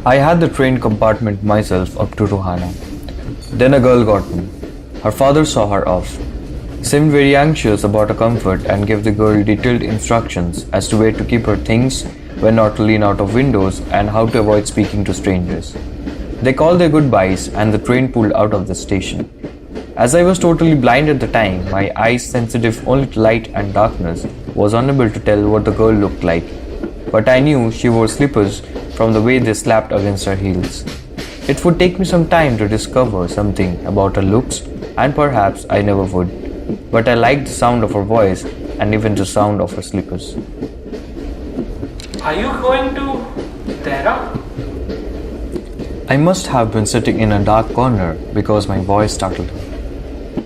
I had the train compartment myself up to Rohana. Then a girl got me. Her father saw her off, seemed very anxious about her comfort and gave the girl detailed instructions as to where to keep her things, when not to lean out of windows, and how to avoid speaking to strangers. They called their goodbyes and the train pulled out of the station. As I was totally blind at the time, my eyes sensitive only to light and darkness, was unable to tell what the girl looked like. But I knew she wore slippers from the way they slapped against her heels. It would take me some time to discover something about her looks, and perhaps I never would. But I liked the sound of her voice and even the sound of her slippers. Are you going to Tara? I must have been sitting in a dark corner because my voice startled her.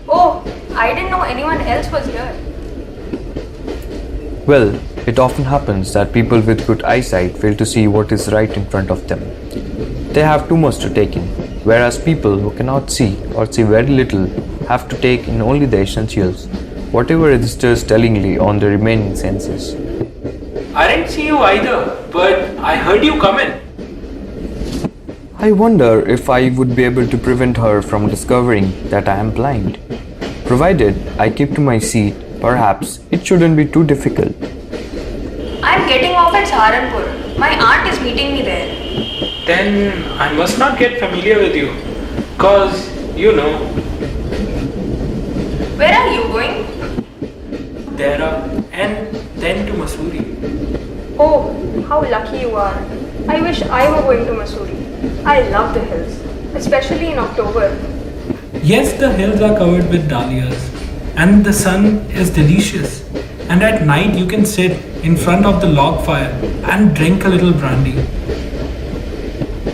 Oh, I didn't know anyone else was here. Well, it often happens that people with good eyesight fail to see what is right in front of them. They have too much to take in, whereas people who cannot see or see very little have to take in only the essentials, whatever registers tellingly on the remaining senses. I didn't see you either, but I heard you come in. I wonder if I would be able to prevent her from discovering that I am blind. Provided I keep to my seat, perhaps it shouldn't be too difficult. I'm getting off at Saharanpur. My aunt is meeting me there. Then I must not get familiar with you. Cause, you know. Where are you going? Tara and then to Mussoorie. Oh, how lucky you are. I wish I were going to Mussoorie. I love the hills, especially in October. Yes, the hills are covered with dahlias and the sun is delicious. And at night you can sit in front of the log fire and drink a little brandy.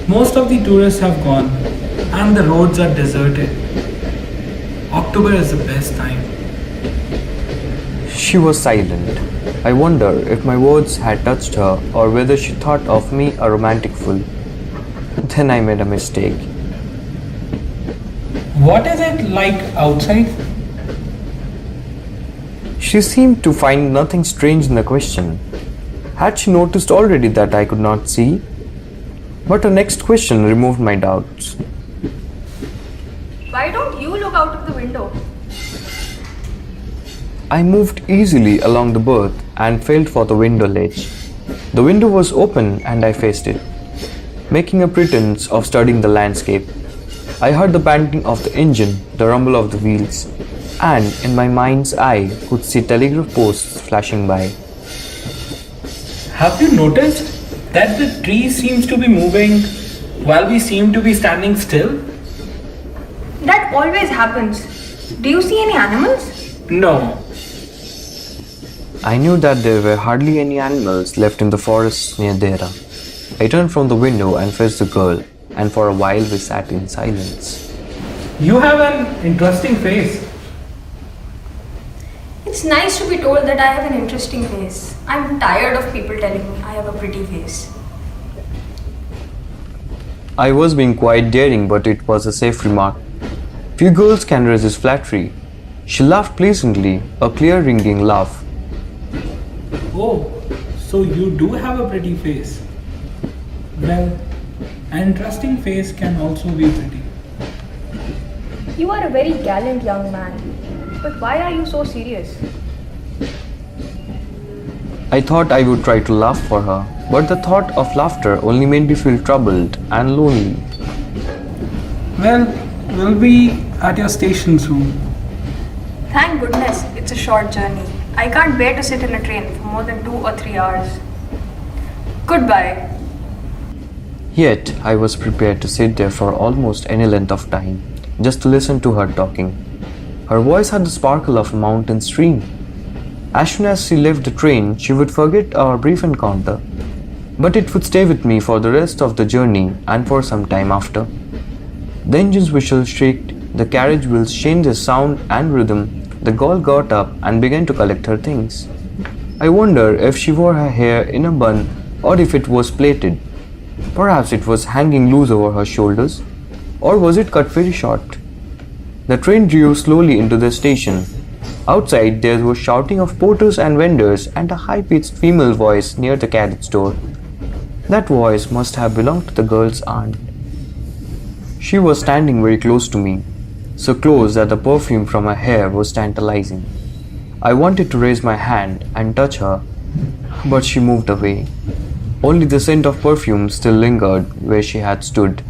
Most of the tourists have gone and the roads are deserted. October is the best time. She was silent. I wonder if my words had touched her or whether she thought of me a romantic fool. Then I made a mistake. What is it like outside? She seemed to find nothing strange in the question. Had she noticed already that I could not see? But her next question removed my doubts. Why don't you look out of the window? I moved easily along the berth and felt for the window ledge. The window was open and I faced it, making a pretense of studying the landscape. I heard the panting of the engine, the rumble of the wheels, and in my mind's eye could see telegraph posts flashing by. Have you noticed that the tree seems to be moving while we seem to be standing still? That always happens. Do you see any animals? No. I knew that there were hardly any animals left in the forests near Dera. I turned from the window and faced the girl, and for a while we sat in silence. You have an interesting face. It's nice to be told that I have an interesting face. I'm tired of people telling me I have a pretty face. I was being quite daring, but it was a safe remark. Few girls can resist flattery. She laughed pleasantly, a clear ringing laugh. Oh, so you do have a pretty face. Well, an interesting face can also be pretty. You are a very gallant young man. But why are you so serious? I thought I would try to laugh for her, but the thought of laughter only made me feel troubled and lonely. Well, we'll be at your station soon. Thank goodness it's a short journey. I can't bear to sit in a train for more than 2 or 3 hours. Goodbye. Yet I was prepared to sit there for almost any length of time, just to listen to her talking. Her voice had the sparkle of a mountain stream. As soon as she left the train, she would forget our brief encounter, but it would stay with me for the rest of the journey and for some time after. The engine's whistle shrieked, the carriage wheels changed their sound and rhythm, the girl got up and began to collect her things. I wonder if she wore her hair in a bun or if it was plaited. Perhaps it was hanging loose over her shoulders, or was it cut very short? The train drove slowly into the station. Outside there was shouting of porters and vendors and a high-pitched female voice near the carriage door. That voice must have belonged to the girl's aunt. She was standing very close to me, so close that the perfume from her hair was tantalizing. I wanted to raise my hand and touch her, but she moved away. Only the scent of perfume still lingered where she had stood.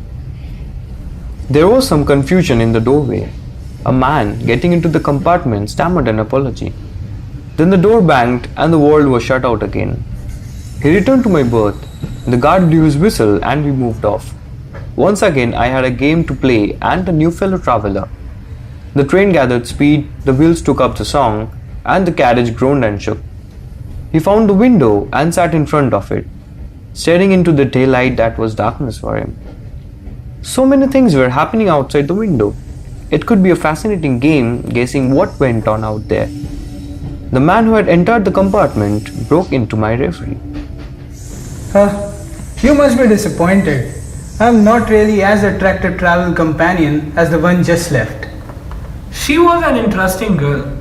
There was some confusion in the doorway. A man getting into the compartment stammered an apology. Then the door banged and the world was shut out again. He returned to my berth. The guard blew his whistle and we moved off. Once again I had a game to play and a new fellow traveler. The train gathered speed, the wheels took up the song, and the carriage groaned and shook. He found the window and sat in front of it, staring into the daylight that was darkness for him. So many things were happening outside the window. It could be a fascinating game guessing what went on out there. The man who had entered the compartment broke into my reverie. You must be disappointed. I am not really as attractive travel companion as the one just left. She was an interesting girl.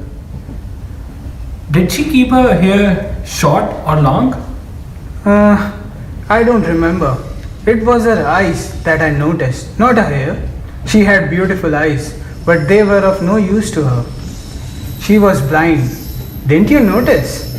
Did she keep her hair short or long? I don't remember. It was her eyes that I noticed, not her hair. She had beautiful eyes, but they were of no use to her. She was blind. Didn't you notice?